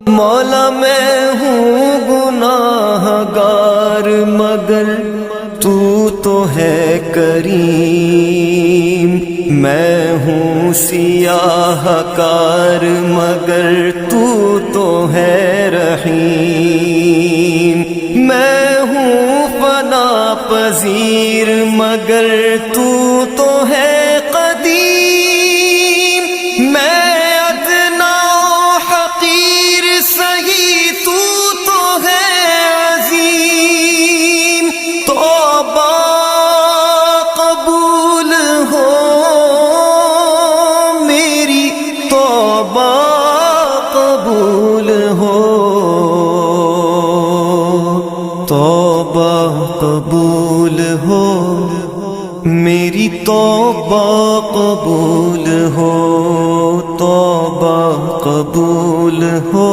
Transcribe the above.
مولا میں ہوں گناہ گار مگر تو تو ہے کریم، میں ہوں سیاہ کار مگر تو تو ہے رحیم، میں ہوں فنا پذیر مگر تو تو ہے قدیم، میں ادنا حقیر سہی تو تو ہے عظیم، توبہ قبول ہو میری، توبہ قبول ہو، توبہ قبول ہو میری، توبہ قبول ہو، توبہ قبول ہو۔